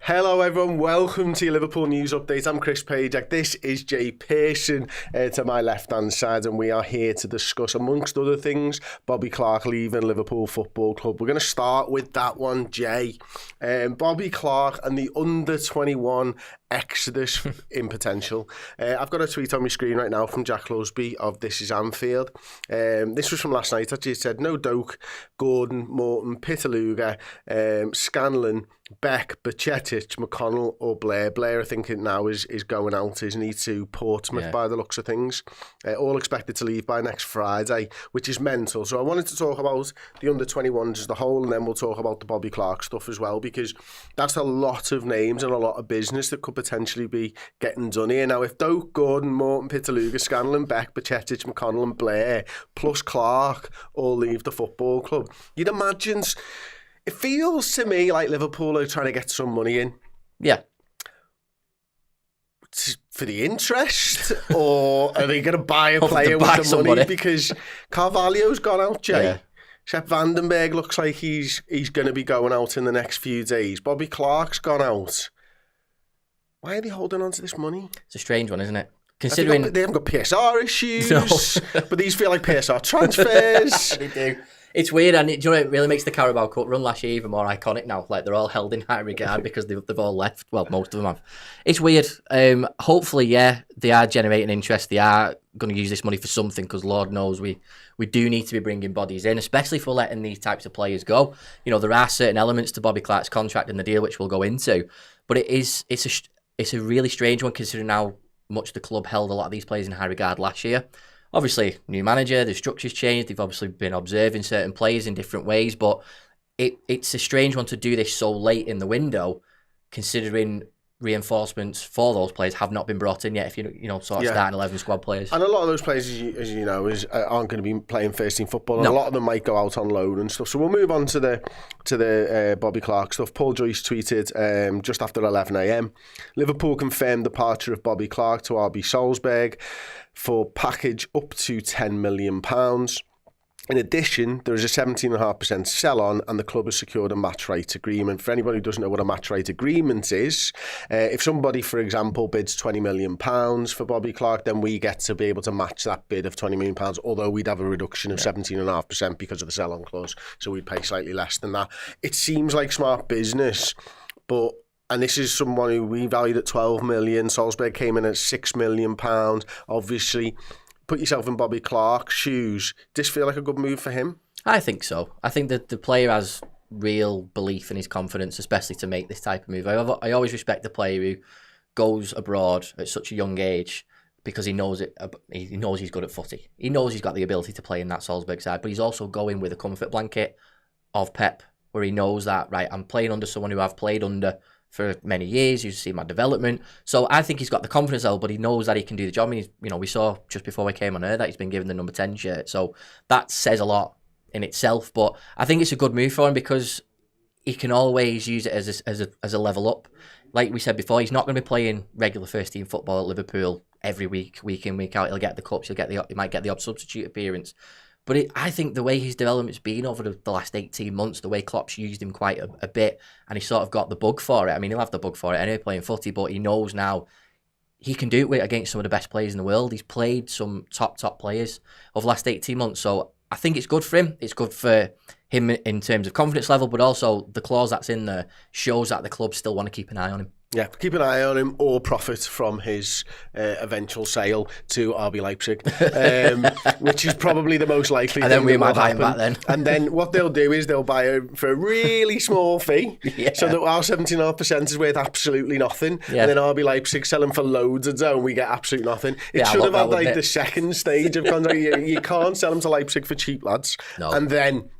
Hello everyone, welcome to your Liverpool News Update. I'm Chris Pajak, this is Jay Pearson to my left hand side, and we are here to discuss, amongst other things, Bobby Clark leaving Liverpool Football Club. We're going to start with that one, Jay. Bobby Clark and the under-21 exodus in potential. I've got a tweet on my screen right now from Jack Lusby of This Is Anfield. This was from last night. Actually, it said, no Doak, Gordon, Morton, Pitaluga, Scanlon, Beck, Bajcetic, McConnell or Blair. Blair, I think now is going out, isn't he, to Portsmouth by the looks of things. All expected to leave by next Friday, which is mental. So I wanted to talk about the under-21s as a whole, and then we'll talk about the Bobby Clark stuff as well, because that's a lot of names and a lot of business that could potentially be getting done here. Now, if Doak, Gordon, Morton, Pitaluga, Scanlon, Beck, Bajcetic, McConnell and Blair, plus Clark, all leave the football club, you'd imagine... It feels to me like Liverpool are trying to get some money in. Yeah. For the interest? Or are they going to buy a player with the money? Because Carvalho's gone out, Jay. Yeah. Sepp Vandenberg looks like he's going to be going out in the next few days. Bobby Clark's gone out. Why are they holding on to this money? It's a strange one, isn't it? Considering they haven't got PSR issues, but these feel like PSR transfers. They do. It's weird, and it really makes the Carabao Cup run last year even more iconic now. Like, they're all held in high regard because they've all left. Well, most of them have. It's weird. Hopefully, they are generating interest. They are going to use this money for something, because Lord knows we do need to be bringing bodies in, especially for letting these types of players go. You know, there are certain elements to Bobby Clark's contract and the deal which we'll go into, but it's a really strange one considering how much the club held a lot of these players in high regard last year. Obviously, new manager, the structure's changed. They've obviously been observing certain players in different ways, but it's a strange one to do this so late in the window, considering reinforcements for those players have not been brought in yet. If starting 11 squad players, and a lot of those players, as you know, aren't going to be playing first team football. And a lot of them might go out on loan and stuff. So we'll move on to the Bobby Clark stuff. Paul Joyce tweeted just after 11 a.m. Liverpool confirmed departure of Bobby Clark to RB Salzburg for package up to £10 million. In addition, there is a 17.5% sell-on, and the club has secured a match right agreement. For anybody who doesn't know what a match right agreement is, if somebody, for example, bids £20 million for Bobby Clark, then we get to be able to match that bid of £20 million, although we'd have a reduction of 17.5% because of the sell-on clause, so we'd pay slightly less than that. It seems like smart business, but... And this is someone who we valued at 12 million. Salzburg came in at £6 million. Obviously, put yourself in Bobby Clark's shoes. Does this feel like a good move for him? I think so. I think that the player has real belief in his confidence, especially to make this type of move. I always respect the player who goes abroad at such a young age because he knows it. He knows he's good at footy. He knows he's got the ability to play in that Salzburg side, but he's also going with a comfort blanket of Pep, where he knows that, right, I'm playing under someone who I've played under for many years. You see my development. So I think he's got the confidence level, but he knows that he can do the job. I mean, we saw just before we came on air that he's been given the number 10 shirt. So that says a lot in itself. But I think it's a good move for him because he can always use it as a level up. Like we said before, he's not going to be playing regular first team football at Liverpool every week in, week out. He'll get the cups. He might get the odd substitute appearance. But I think the way his development's been over the last 18 months, the way Klopp's used him quite a bit, and he sort of got the bug for it. I mean, he'll have the bug for it anyway, playing footy, but he knows now he can do it against some of the best players in the world. He's played some top players over the last 18 months, so I think it's good for him. It's good for him in terms of confidence level, but also the clause that's in there shows that the club still want to keep an eye on him. Yeah, keep an eye on him or profit from his eventual sale to RB Leipzig, which is probably the most likely. And then we might buy him back then. And then what they'll do is they'll buy him for a really small fee, so that our 17.5% is worth absolutely nothing. Yeah. And then RB Leipzig sell him for loads of dough and we get absolutely nothing. It should have had like the second stage of contract. You can't sell him to Leipzig for cheap, lads. No. And then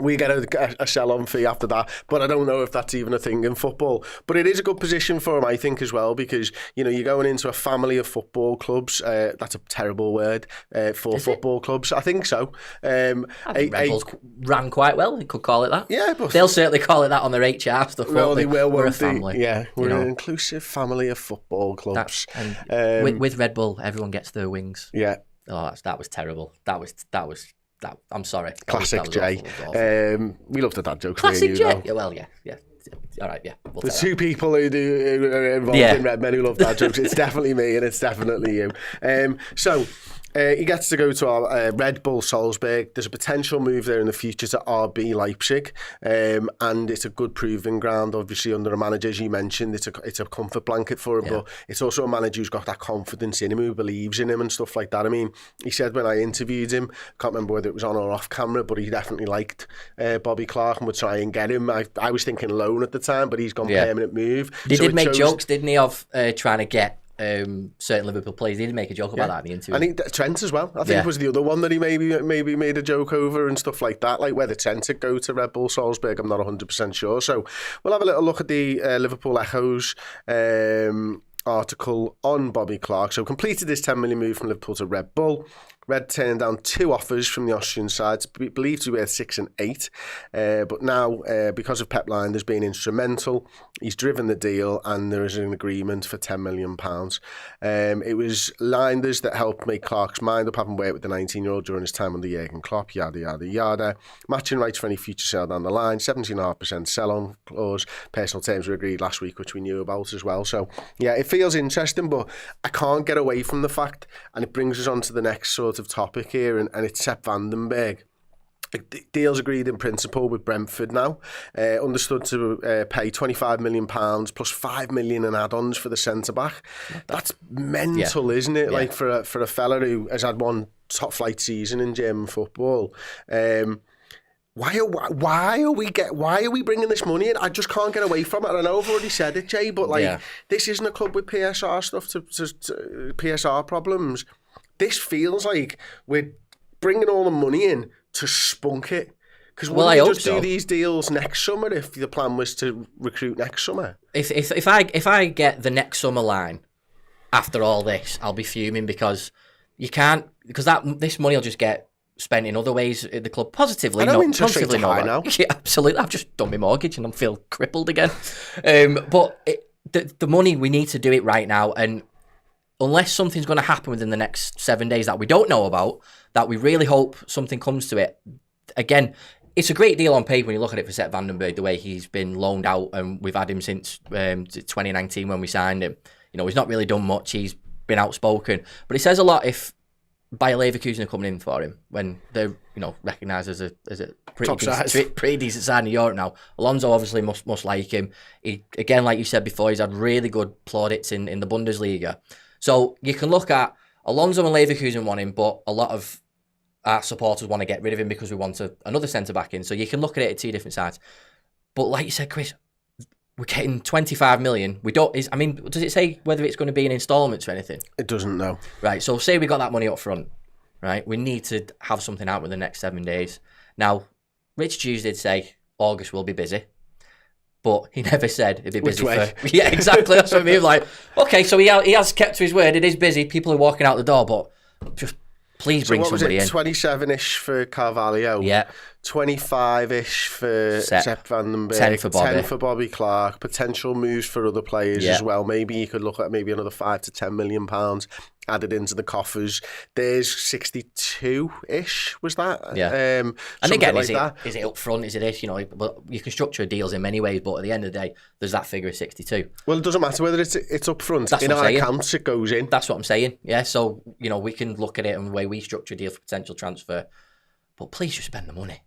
we get a sell-on fee after that. But I don't know if that's even a thing in football. But it is a good position for him, I think, as well, because you're going into a family of football clubs. That's a terrible word for football clubs. I think so. I think Red Bulls ran quite well. You could call it that. Yeah, but they'll certainly call it that on their HR stuff. Well, they will. We're a family. Yeah, we're an inclusive family of football clubs. With Red Bull, everyone gets their wings. Yeah. Oh, that was terrible. That was. I'm sorry. Classic Jay. We love the dad jokes. Classic Jay. Yeah, well, yeah. all right, yeah. We'll the two people who are involved in Redmen who love dad jokes. It's definitely me and it's definitely you. He gets to go to our Red Bull Salzburg. There's a potential move there in the future to RB Leipzig, and it's a good proving ground. Obviously, under a manager, as you mentioned, it's a comfort blanket for him. But it's also a manager who's got that confidence in him, who believes in him and stuff like that. I mean, he said when I interviewed him, can't remember whether it was on or off camera, but he definitely liked Bobby Clark and would try and get him. I was thinking loan at the time, but he's gone permanent move. He did make jokes, didn't he, of trying to get certain Liverpool players. He did make a joke about that in the interview. And Trent as well. I think was the other one that he maybe made a joke over and stuff like that. Like whether Trent would go to Red Bull Salzburg, I'm not 100% sure. So we'll have a little look at the Liverpool Echo's article on Bobby Clark. So completed this 10 million move from Liverpool to Red Bull. Red turned down 2 offers from the Austrian side, believed to be worth 6 and 8. But now, because of Pep Lijnders being instrumental, he's driven the deal and there is an agreement for £10 million. It was Lijnders that helped make Clark's mind up, having worked with the 19-year-old during his time under Jurgen Klopp, yada, yada, yada. Matching rights for any future sale down the line, 17.5% sell-on clause. Personal terms were agreed last week, which we knew about as well. So, yeah, it feels interesting, but I can't get away from the fact, and it brings us on to the next sort of topic here, and it's Sepp Vandenberg. Deals agreed in principle with Brentford now. Understood to pay £25 million plus £5 million in add-ons for the centre-back. That's mental, isn't it? Yeah. Like for a fella who has had one top-flight season in German football. Why are we bringing this money in? I just can't get away from it. And I know I've already said it, Jay, but this isn't a club with PSR stuff to PSR problems. This feels like we're bringing all the money in to spunk it. Because we just do these deals next summer if the plan was to recruit next summer? If I get the next summer line after all this, I'll be fuming because you can't, because this money will just get spent in other ways at the club positively. I know interest rates are high now. Yeah, absolutely. I've just done my mortgage and I feel crippled again. But the money, we need to do it right now. And unless something's going to happen within the next 7 days that we don't know about, that we really hope something comes to it. Again, it's a great deal on paper when you look at it for Sepp Vandenberg, the way he's been loaned out, and we've had him since 2019 when we signed him. You know, he's not really done much. He's been outspoken. But it says a lot if Bayer Leverkusen are coming in for him when they're, recognised as a pretty decent side in Europe now. Alonso obviously must like him. He, again, like you said before, he's had really good plaudits in the Bundesliga. So you can look at Alonso and Leverkusen want him, but a lot of our supporters want to get rid of him because we want another centre-back in. So you can look at it at two different sides. But like you said, Chris, we're getting 25 million. Does it say whether it's going to be in instalments or anything? It doesn't, no. Right, so say we got that money up front, right? We need to have something out within the next 7 days. Now, Rich Hughes did say August will be busy. But he never said it'd be busy. Yeah, exactly. That's what I mean. Like, okay, so he has kept to his word. It is busy. People are walking out the door, but just please bring somebody in. 27-ish for Carvalho. Yeah. 25-ish for Sepp Vandenberg. 10 for Bobby Clark. Potential moves for other players as well. Maybe you could look at maybe another £5 to £10 million added into the coffers. There's 62-ish, was that? Yeah. And again, is it up front? Is it this? But you can structure deals in many ways, but at the end of the day, there's that figure of 62. Well, it doesn't matter whether it's up front. That's in our accounts, it goes in. That's what I'm saying. Yeah, so, we can look at it and the way we structure deals for potential transfer. But please just spend the money.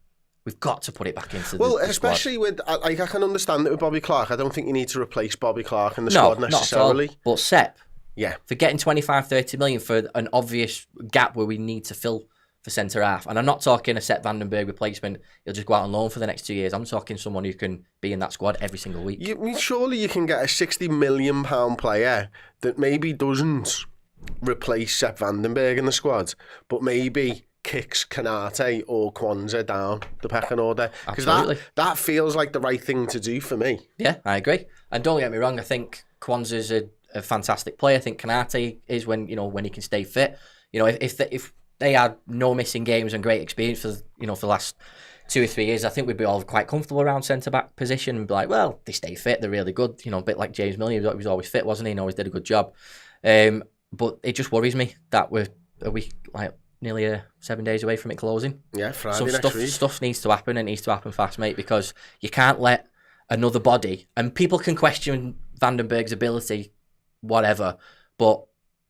We've got to put it back into the especially squad. With, I can understand that with Bobby Clark. I don't think you need to replace Bobby Clark in the squad necessarily. Not at all. But Sepp, yeah, for getting 25, 30 million for an obvious gap where we need to fill for centre-half. And I'm not talking a Sepp Vandenberg replacement. He'll just go out on loan for the next 2 years. I'm talking someone who can be in that squad every single week. Surely you can get a £60 million player that maybe doesn't replace Sepp Vandenberg in the squad, but maybe kicks Kanate or Kwanzaa down the pecking order. Because that feels like the right thing to do for me. Yeah, I agree. And don't get me wrong, I think Kwanzaa's a fantastic player. I think Kanate is when he can stay fit. If they had no missing games and great experience for the last 2 or 3 years, I think we'd be all quite comfortable around centre-back position and be like, well, they stay fit, they're really good. A bit like James Milner, he was always fit, wasn't he? And always did a good job. But it just worries me that we're nearly 7 days away from it closing. Yeah, Friday next week. Stuff needs to happen, and it needs to happen fast, mate, because you can't let another body. And people can question Vandenberg's ability, whatever, but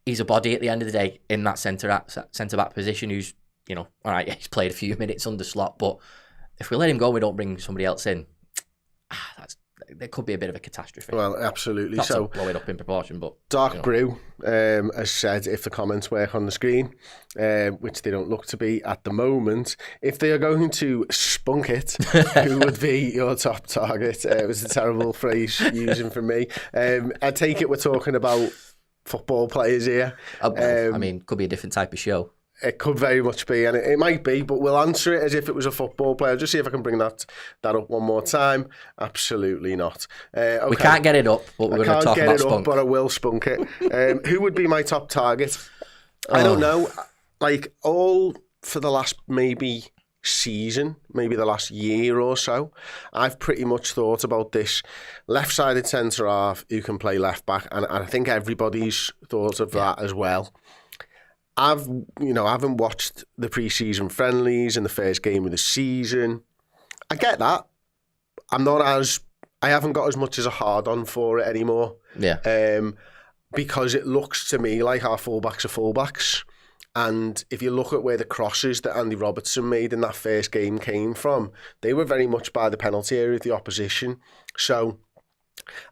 he's a body at the end of the day in that centre-back position who's, you know, all right, yeah, he's played a few minutes under Slot, but if we let him go, we don't bring somebody else in. There could be a bit of a catastrophe. Well, absolutely. Not so to blow it up in proportion, but Dark Brew has said if the comments work on the screen, which they don't look to be at the moment, if they are going to spunk it, who would be your top target? It was a terrible phrase using from me. I take it we're talking about football players here. I mean, could be a different type of show. It could very much be, and it might be, but we'll answer it as if it was a football player. Just see if I can bring that up one more time. Absolutely not. Okay. We can't get it up, but we're going to talk about spunk. I can't get it up, but I will spunk it. Who would be my top target? I don't know. Like, all for the last maybe season, maybe the last year or so, I've pretty much thought about this left-sided centre-half who can play left-back, and I think everybody's thought of that as well. I haven't watched the pre-season friendlies in the first game of the season. I get that. I haven't got as much as a hard-on for it anymore. Yeah. Because it looks to me like our fullbacks are fullbacks. And if you look at where the crosses that Andy Robertson made in that first game came from, they were very much by the penalty area of the opposition. So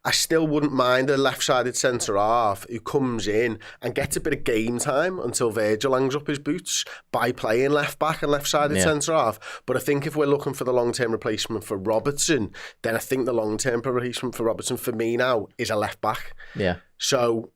I still wouldn't mind a left-sided centre-half who comes in and gets a bit of game time until Virgil hangs up his boots by playing left-back and left-sided centre-half. But I think if we're looking for the long-term replacement for Robertson, then I think the long-term replacement for Robertson for me now is a left-back. Yeah. So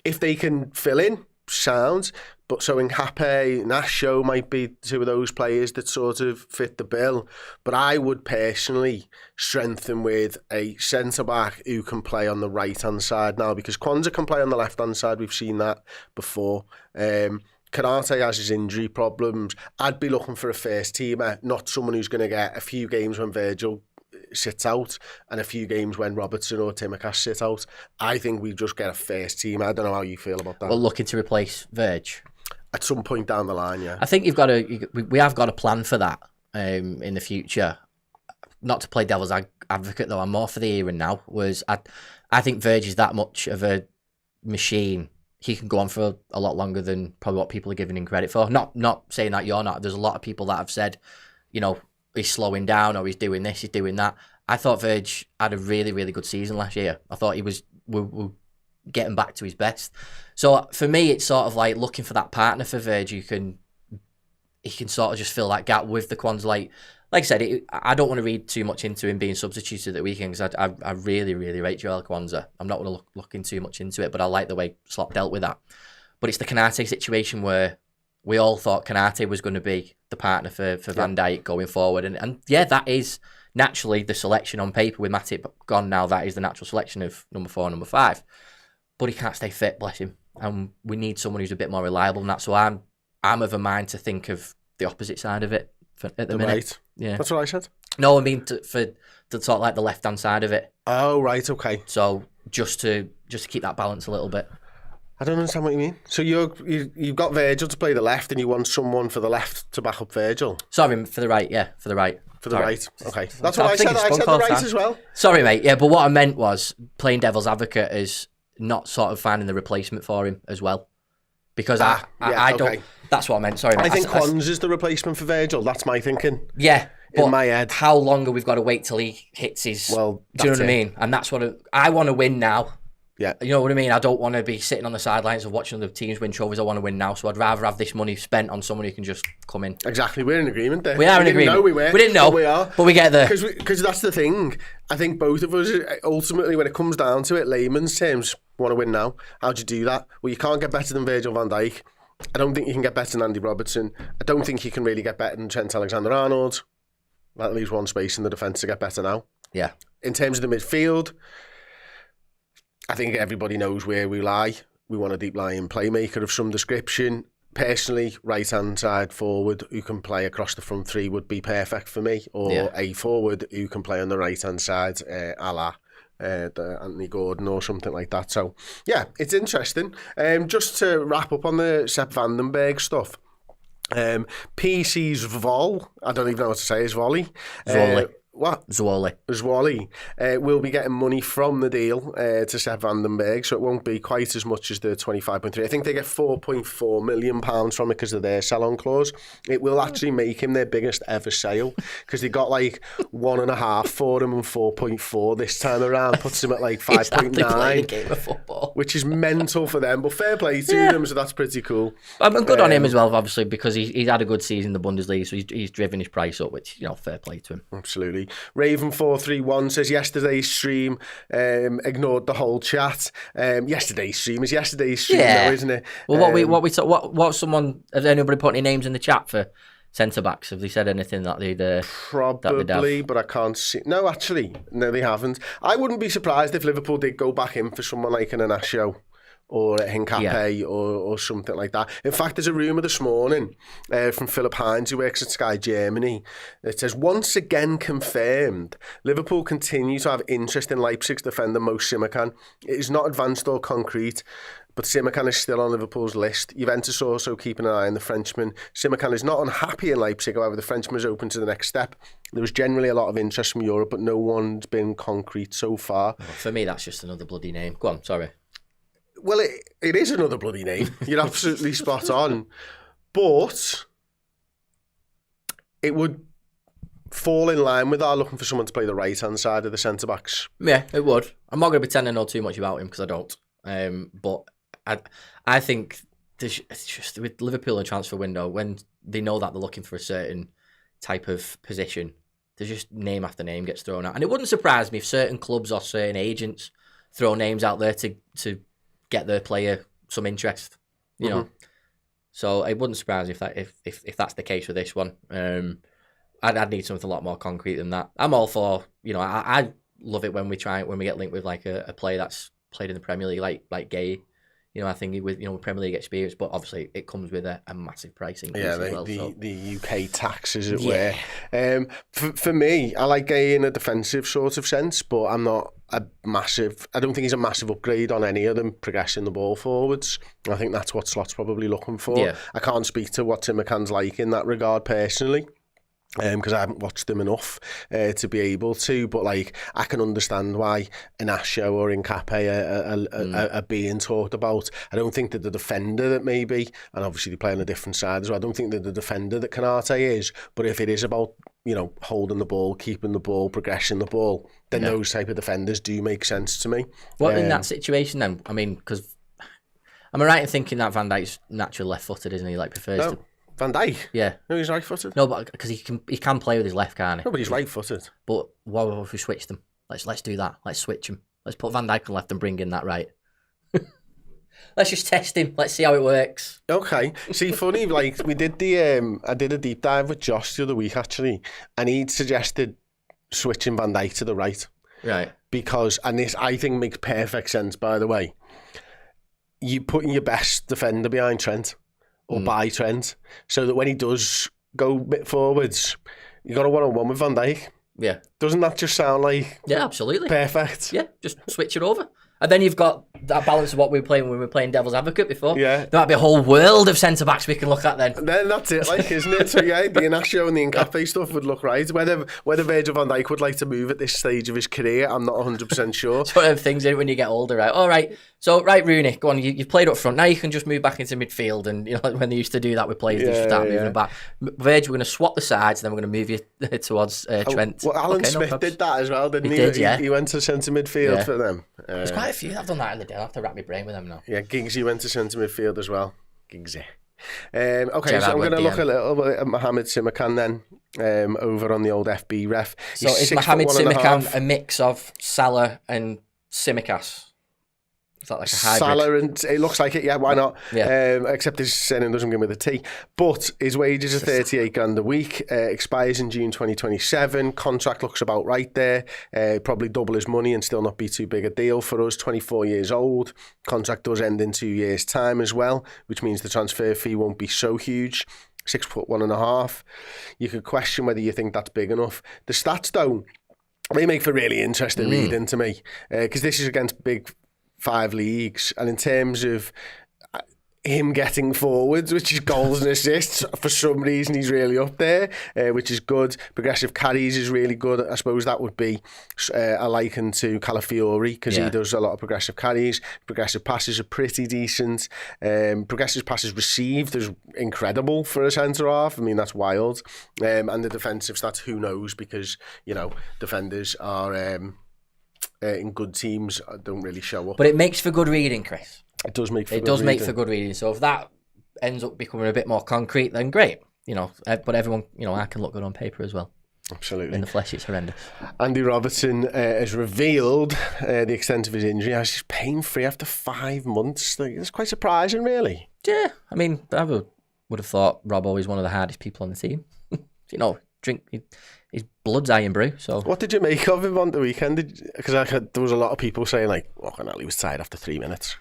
if they can fill in, sounds. But so Nkape, Nasho might be two of those players that sort of fit the bill. But I would personally strengthen with a centre-back who can play on the right-hand side now, because Kwanzaa can play on the left-hand side. We've seen that before. Kanate has his injury problems. I'd be looking for a first-teamer, not someone who's going to get a few games when Virgil sits out and a few games when Robertson or Simakan sit out. I think we just get a first-teamer. I don't know how you feel about that. Well, looking to replace Virg at some point down the line, yeah. I think we have got a plan for that in the future. Not to play devil's advocate though, I'm more for the here and now. I think Virg is that much of a machine. He can go on for a lot longer than probably what people are giving him credit for. Not saying that you're not. There's a lot of people that have said, you know, he's slowing down or he's doing this, he's doing that. I thought Virg had a really, really good season last year. I thought he was we're getting back to his best. So for me, it's sort of like looking for that partner for Virg. He can sort of just fill that gap with the Kwanzaa. Like I said, I don't want to read too much into him being substituted at the weekend, because I really, really rate Joel Kwanzaa. I'm not going to looking too much into it, but I like the way Slot dealt with that. But it's the Kanate situation where we all thought Kanate was going to be the partner for Van Dijk going forward. And yeah, that is naturally the selection on paper with Matip gone now. That is the natural selection of number 4 and number 5. But he can't stay fit, bless him. And we need someone who's a bit more reliable than that. So I'm of a mind to think of the opposite side of it at the minute. Right. Yeah. That's what I said? No, I mean to sort of like the left-hand side of it. Oh, right, okay. So just to keep that balance a little bit. I don't understand what you mean. So you've got Virgil to play the left and you want someone for the left to back up Virgil? Sorry, for the right, yeah, for the right. For the right, okay. That's what I said. I said the right as well. Sorry, mate, yeah, but what I meant was playing devil's advocate is not sort of finding the replacement for him as well. Because I don't... That's what I meant, sorry, mate. I think Kwanzaa's the replacement for Virgil. That's my thinking. Yeah. In my head. How long have we got to wait till he hits his... Well, do you know what I mean? And that's what... I want to win now. Yeah. You know what I mean? I don't want to be sitting on the sidelines of watching the teams win trophies. I want to win now. So I'd rather have this money spent on someone who can just come in. Exactly. We're in agreement there. We are in agreement. We didn't know. But we are. But we get there. Because that's the thing. I think both of us, ultimately, when it comes down to it, layman's terms, want to win now. How'd you do that? Well, you can't get better than Virgil van Dijk. I don't think you can get better than Andy Robertson. I don't think you can really get better than Trent Alexander-Arnold. That leaves one space in the defence to get better now. Yeah. In terms of the midfield, I think everybody knows where we lie. We want a deep lying playmaker of some description. Personally, right-hand side forward who can play across the front three would be perfect for me. Or a forward who can play on the right-hand side, a la Anthony Gordon or something like that. So, yeah, it's interesting. Just to wrap up on the Sepp Vandenberg stuff. PC's Vol, I don't even know what to say, is volley. What? Zwoli. Will be getting money from the deal to Sepp Vandenberg, so it won't be quite as much as the 25.3. I think they get £4.4 million from it because of their sell-on clause. It will actually make him their biggest ever sale because they got like 1.5 for him and 4.4 this time around. Puts him at like 5.9, game of football, which is mental for them. But fair play to them, so that's pretty cool. I'm good on him as well, obviously, because he's had a good season in the Bundesliga, so he's driven his price up, which, fair play to him. Absolutely. Raven431 says yesterday's stream ignored the whole chat. Yesterday's stream is yesterday's stream, though, isn't it? Well, has anybody put any names in the chat for centre backs? Have they said anything that they'd probably, but I can't see. No, actually, no, they haven't. I wouldn't be surprised if Liverpool did go back in for someone like an Inacio or Hincapié or something like that. In fact, there's a rumour this morning from Philip Hines, who works at Sky Germany, that says, once again confirmed, Liverpool continue to have interest in Leipzig's defender Mo Simakan. It is not advanced or concrete, but Simakan is still on Liverpool's list. Juventus also keeping an eye on the Frenchman. Simakan is not unhappy in Leipzig, however, the Frenchman is open to the next step. There was generally a lot of interest from Europe, but no one's been concrete so far. For me, that's just another bloody name. Go on, sorry. Well, it is another bloody name. You're absolutely spot on. But it would fall in line with our looking for someone to play the right-hand side of the centre-backs. Yeah, it would. I'm not going to pretend I know too much about him because I don't. But I think it's just with Liverpool and transfer window, when they know that they're looking for a certain type of position, there's just name after name gets thrown out. And it wouldn't surprise me if certain clubs or certain agents throw names out there to get their player some interest, you know. So it wouldn't surprise me if that's the case with this one. I'd need something a lot more concrete than that. I'm all for, I love it when we get linked with like a player that's played in the Premier League, like Gay. I think with Premier League experience, but obviously it comes with a massive price increase as well. The UK tax, as it were. For me, I like Gay in a defensive sort of sense, but I'm not I don't think he's a massive upgrade on any of them progressing the ball forwards. I think that's what Slot's probably looking for. Yeah. I can't speak to what Simakan's like in that regard personally, because I haven't watched them enough to be able to, but like I can understand why Inacio or Hincapié are being talked about. I don't think that the defender that maybe, and obviously they play on a different side as well, I don't think that the defender that Canate is, but if it is about holding the ball, keeping the ball, progressing the ball, then those type of defenders do make sense to me. What in that situation then? I mean, because am I right in thinking that Van Dijk's naturally left-footed, isn't he? Like prefers to... Van Dijk? Yeah. No, he's right-footed. No, but because he can play with his left, can't he? No, but he's right-footed. But what if we switch them? Let's do that. Let's switch him. Let's put Van Dijk on left and bring in that right. Let's just test him. Let's see how it works. Okay. See, funny, like we did I did a deep dive with Josh the other week actually, and he'd suggested switching Van Dijk to the right. Right. Because, and this I think makes perfect sense, by the way, you putting your best defender behind Trent or by Trent, so that when he does go bit forwards, you got a one-on-one with Van Dijk. Yeah. Doesn't that just sound like... Yeah, absolutely. Perfect. Yeah, just switch it over. And then you've got that balance of what we were playing when we were playing Devil's Advocate before. Yeah. There might be a whole world of centre-backs we can look at then. Then that's it, like, isn't it? So yeah, the Inacio and the Hincapié stuff would look right. Whether Virgil van Dijk would like to move at this stage of his career, I'm not 100% sure. It's one of the things when you get older, right? All right. So, right, Rooney, go on. You've played up front. Now you can just move back into midfield. And when they used to do that with players, they just start moving them back. Virgil, we're going to swap the sides, and then we're going to move you towards Trent. Well, Alan Smith did that as well, didn't he? Did, yeah. He went to centre midfield for them. There's quite a few that have done that in the day. I'll have to wrap my brain with them now. Yeah, Giggsy went to centre midfield as well. Giggsy. Okay, so I'm going to look a little bit at Mohamed Simakan then, over on the old FB ref. So is Mohamed Simakan a mix of Salah and Tsimikas? Is that like a hybrid? Salah and it looks like it, yeah, why not? Yeah. Except his surname doesn't begin with a T. But his wages are 38 grand a week, expires in June 2027. Contract looks about right there. Probably double his money and still not be too big a deal for us. 24 years old. Contract does end in 2 years' time as well, which means the transfer fee won't be so huge. 6'1.5". You could question whether you think that's big enough. The stats, though, they make for really interesting reading to me, because this is against big 5 leagues, and in terms of him getting forwards, which is goals and assists. For some reason, he's really up there, which is good. Progressive carries is really good. I suppose that would be a liken to Calafiori, because he does a lot of progressive carries. Progressive passes are pretty decent. Progressive passes received is incredible for a centre-half. I mean, that's wild. And the defensive stats, who knows, because, defenders are... in good teams, don't really show up. But it makes for good reading, Chris. It does make for good reading. Make for good reading. So if that ends up becoming a bit more concrete, then great. But everyone, I can look good on paper as well. Absolutely. In the flesh, it's horrendous. Andy Robertson has revealed the extent of his injury. He's pain-free after 5 months. It's quite surprising, really. Yeah. I mean, I would have thought Robbo is one of the hardest people on the team. His blood's iron brew. So what did you make of him on the weekend? Because there was a lot of people saying, like, he was tired after 3 minutes.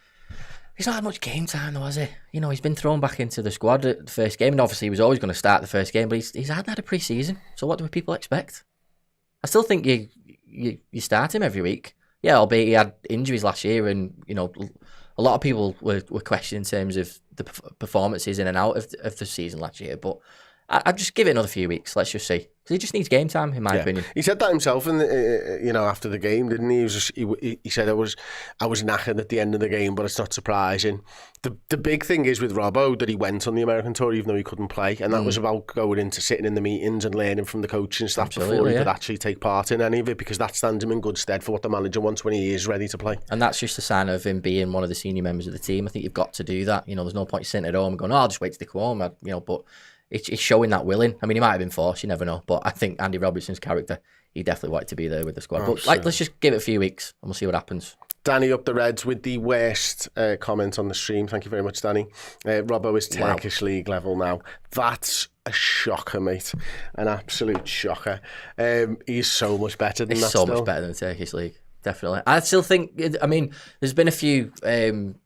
He's not had much game time, though, has he? He's been thrown back into the squad at the first game, and obviously he was always going to start the first game, but he's hadn't had a pre-season. So what do people expect? I still think you start him every week. Yeah, albeit he had injuries last year, and a lot of people were questioning in terms of the performances in and out of the season last year, but I'd just give it another few weeks. Let's just see. Because he just needs game time, in my opinion. He said that himself, after the game, didn't he? He said, I was knackered at the end of the game, but it's not surprising. The big thing is with Robbo that he went on the American tour even though he couldn't play, and that was about going into sitting in the meetings and learning from the coaching staff before he could actually take part in any of it, because that stands him in good stead for what the manager wants when he is ready to play. And that's just a sign of him being one of the senior members of the team. I think you've got to do that. There's no point sitting at home and going, I'll just wait till they come home. But it's showing that willing. I mean, he might have been forced, you never know. But I think Andy Robertson's character, he definitely wanted to be there with the squad. But let's just give it a few weeks and we'll see what happens. Danny up the Reds with the worst comment on the stream. Thank you very much, Danny. Robbo is Turkish League level now. That's a shocker, mate. An absolute shocker. He's so much better than that. So much better than the Turkish League. Definitely. I still think, there's been a few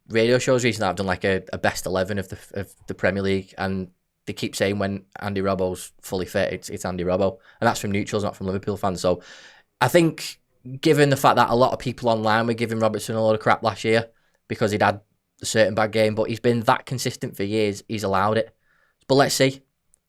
radio shows recently that have done like a best 11 of the Premier League, and they keep saying when Andy Robbo's fully fit, it's Andy Robbo. And that's from neutrals, not from Liverpool fans. So I think, given the fact that a lot of people online were giving Robertson a lot of crap last year because he'd had a certain bad game, but he's been that consistent for years, he's allowed it. But let's see.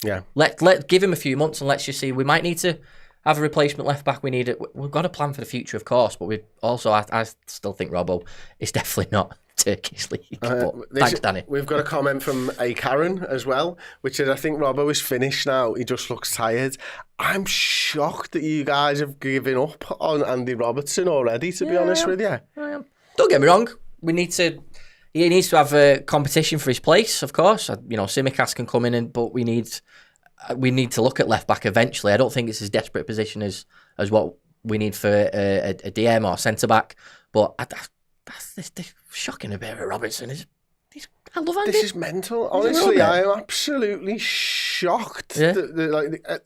Yeah. Let give him a few months and let's just see. We might need to have a replacement left back. We've got a plan for the future, of course, but we also, I still think Robbo is definitely not Turkish League. Thanks, Danny. We've got a comment from A. Karen as well, which is, I think Robbo is finished now. He just looks tired. I'm shocked that you guys have given up on Andy Robertson already, to be honest with you. I am. Don't get me wrong. He needs to have a competition for his place, of course. Simakan can come in, but we need to look at left back eventually. I don't think it's as desperate a position as what we need for a DM or centre back. But that's the shocking about Robertson. I love Andy. This is mental. Honestly, I am absolutely shocked. Yeah.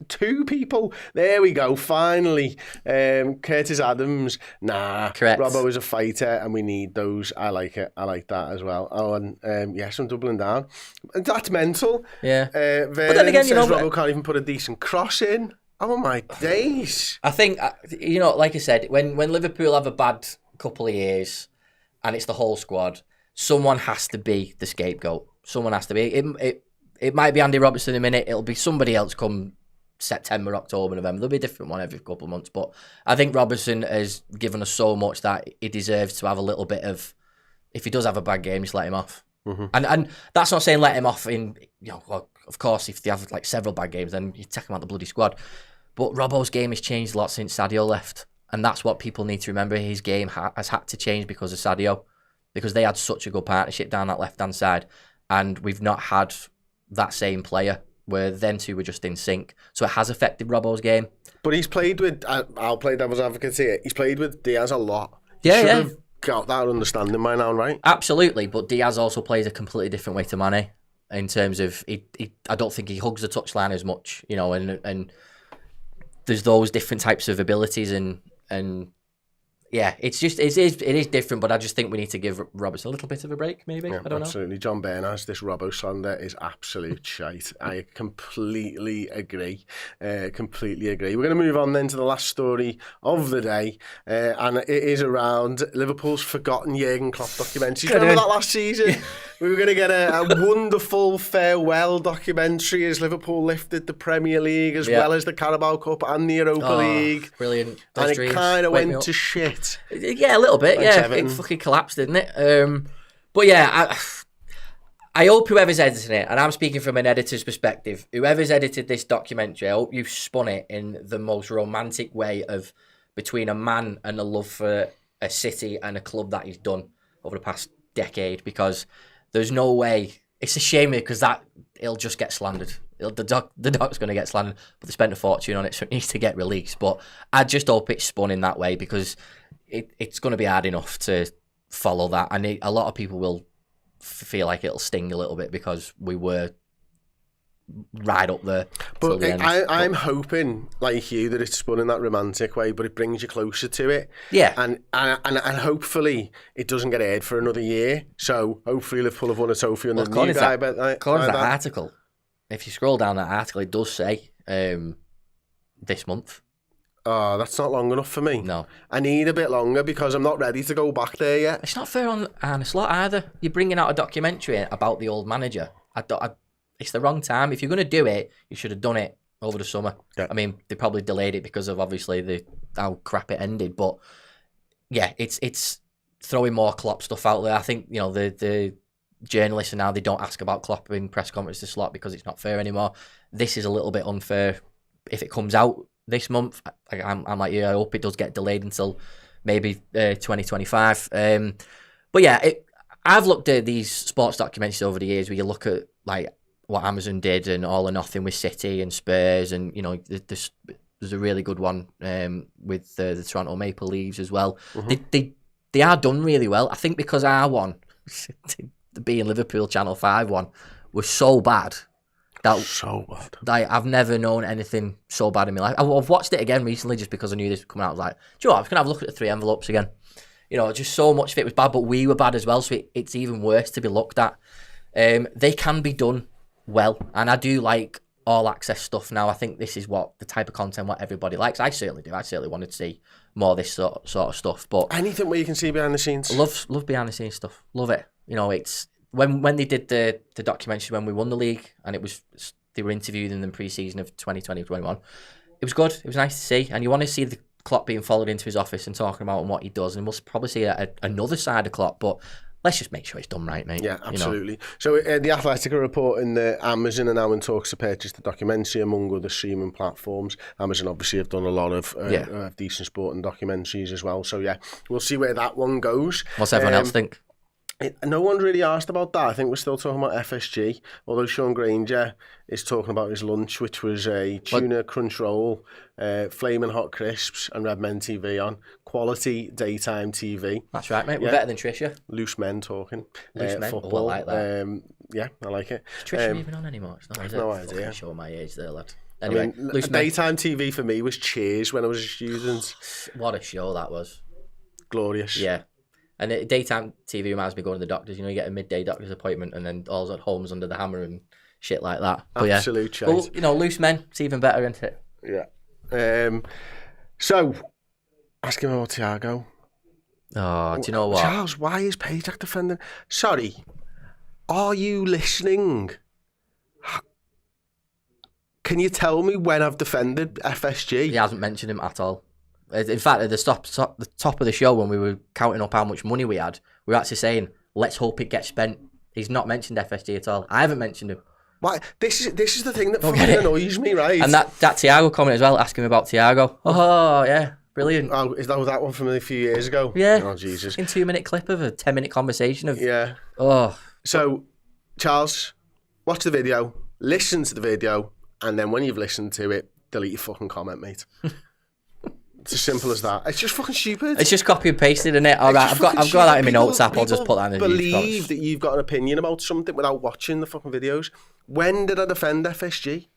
Two people. There we go. Finally, Curtis Adams. Nah, correct. Robbo is a fighter, and we need those. I like it. I like that as well. Oh, and yes, I'm doubling down. That's mental. Yeah. But then again, says Robbo can't even put a decent cross in. Oh my days! I think like I said, when Liverpool have a bad couple of years, and it's the whole squad, someone has to be the scapegoat. Someone has to be. It might be Andy Robertson in a minute. It'll be somebody else come September, October, November. There'll be a different one every couple of months. But I think Robertson has given us so much that he deserves to have a little bit of, if he does have a bad game, just let him off. Mm-hmm. And that's not saying let him off in, well, of course, if they have like several bad games, then you take him out the bloody squad. But Robbo's game has changed a lot since Sadio left. And that's what people need to remember. His game has had to change because of Sadio. Because they had such a good partnership down that left-hand side. And we've not had that same player where them two were just in sync. So it has affected Robbo's game. But he's played with, I'll play devil's advocate here, he's played with Diaz a lot. Yeah, Should have got that understanding by now, right? Absolutely. But Diaz also plays a completely different way to Mane in terms of, I don't think he hugs the touchline as much, and there's those different types of abilities and yeah, it is different, but I just think we need to give Robertson a little bit of a break, maybe. Yeah, I don't absolutely. John Berners, this Robbo slander is absolute shite. I completely agree. Completely agree. We're going to move on then to the last story of the day, and it is around Liverpool's forgotten Jurgen Klopp documentary. Remember that last season? We were going to get a wonderful farewell documentary as Liverpool lifted the Premier League as well as the Carabao Cup and the Europa League. Brilliant. And it kind of went to shit. Yeah, a little bit. Thanks, yeah, Everton. It fucking collapsed, didn't it? But yeah, I hope whoever's editing it, and I'm speaking from an editor's perspective, whoever's edited this documentary, I hope you've spun it in the most romantic way of between a man and a love for a city and a club that he's done over the past decade, because there's no way. It's a shame because that it'll just get slandered. The doc's going to get slandered, but they spent a fortune on it, so it needs to get released. But I just hope it's spun in that way, because it's going to be hard enough to follow that, and a lot of people will feel like it'll sting a little bit because we were right up there. But I'm hoping, like you, that it's spun in that romantic way, but it brings you closer to it. Yeah. And hopefully it doesn't get aired for another year. So hopefully Liverpool have won a trophy on the new guy. According to that article, if you scroll down that article, it does say this month. Oh, that's not long enough for me. No. I need a bit longer because I'm not ready to go back there yet. It's not fair on Arne Slot either. You're bringing out a documentary about the old manager. It's the wrong time. If you're going to do it, you should have done it over the summer. Yeah. I mean, they probably delayed it because of obviously how crap it ended. But yeah, it's throwing more Klopp stuff out there. I think, you know, the journalists now, they don't ask about Klopp in press conference to Slot because it's not fair anymore. This is a little bit unfair. If it comes out this month, I'm like you. I hope it does get delayed until maybe 2025. But yeah, I've looked at these sports documentaries over the years where you look at like what Amazon did and All or Nothing with City and Spurs, and you know there's a really good one with the Toronto Maple Leafs as well. Mm-hmm. They are done really well. I think because our one, the being Liverpool Channel 5 one, was so bad. So bad. I've never known anything so bad in my life. I've watched it again recently just because I knew this was coming out. I was like, do you know what? I'm going to have a look at the 3 envelopes again. You know, just so much of it was bad, but we were bad as well, so it's even worse to be looked at. They can be done well, and I do like all access stuff now. I think this is what the type of content what everybody likes. I certainly do. I certainly wanted to see more of this sort of stuff. But anything where you can see behind the scenes. Love behind the scenes stuff. Love it. You know, it's when they did the documentary when we won the league, and they were interviewed in the pre-season of 2020-21. It was good. It was nice to see, and you want to see the Klopp being followed into his office and talking about what he does, and we'll probably see another side of Klopp, but let's just make sure it's done right, mate. Yeah, absolutely. You know? So the Athletic are reporting that Amazon are now in talks to purchase the documentary among other streaming platforms. Amazon obviously have done a lot of decent sporting documentaries as well. So yeah, we'll see where that one goes. What's everyone else think? No one really asked about that. I think we're still talking about FSG, although Sean Granger is talking about his lunch, which was a tuna crunch roll, flaming hot crisps and Redmen TV on. Quality daytime TV. That's right, mate. We're better than Trisha. Loose men talking. Loose men? Football. I like that. Yeah, I like it. Is Trisha even on anymore? It's not, is it? No idea. Show my age there, lad. Anyway, Loose men. Daytime TV for me was Cheers when I was a student. What a show that was. Glorious. Yeah. And daytime TV reminds me of going to the doctors. You know, you get a midday doctor's appointment and then all's at home's under the hammer and shit like that. But absolute shit. Well, you know, Loose Men, it's even better, isn't it? Yeah. So, ask him about Thiago. Oh, do you know what? Charles, why is Pajak defending? Sorry, are you listening? Can you tell me when I've defended FSG? He hasn't mentioned him at all. In fact, at the top of the show, when we were counting up how much money we had, we were actually saying, let's hope it gets spent. He's not mentioned FSG at all. I haven't mentioned him. Why? This is the thing that fucking annoys me, right? And that Thiago comment as well, asking him about Thiago. Oh, yeah, brilliant. Oh, is that one from a few years ago? Yeah. Oh, Jesus. In 2-minute clip of a 10-minute conversation of... Yeah. Oh. So, Charles, watch the video, listen to the video, and then when you've listened to it, delete your fucking comment, mate. It's as simple as that. It's just fucking stupid. It's just copy and pasted, isn't it? All right, I've got that in my notes app. I'll just put that in the believe that you've got an opinion about something without watching the fucking videos. When did I defend FSG?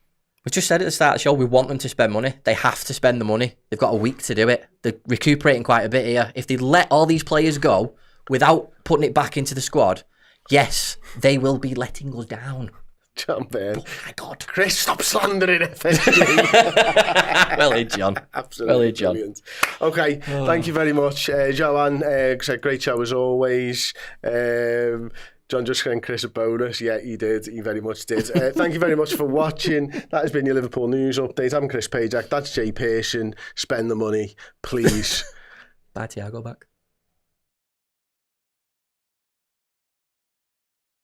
We just said at the start of the show, we want them to spend money. They have to spend the money. They've got a week to do it. They're recuperating quite a bit here. If they let all these players go without putting it back into the squad, yes, they will be letting us down. John Byrne. Oh my God. Chris, stop slandering FSG. Well in, John. Absolutely well in, John. Brilliant. Okay, thank you very much. Joanne, great show as always. John just sent Chris a bonus. Yeah, he did. He very much did. Thank you very much for watching. That has been your Liverpool News Update. I'm Chris Pajak. That's Jay Pearson. Spend the money, please. Bye, Thiago back.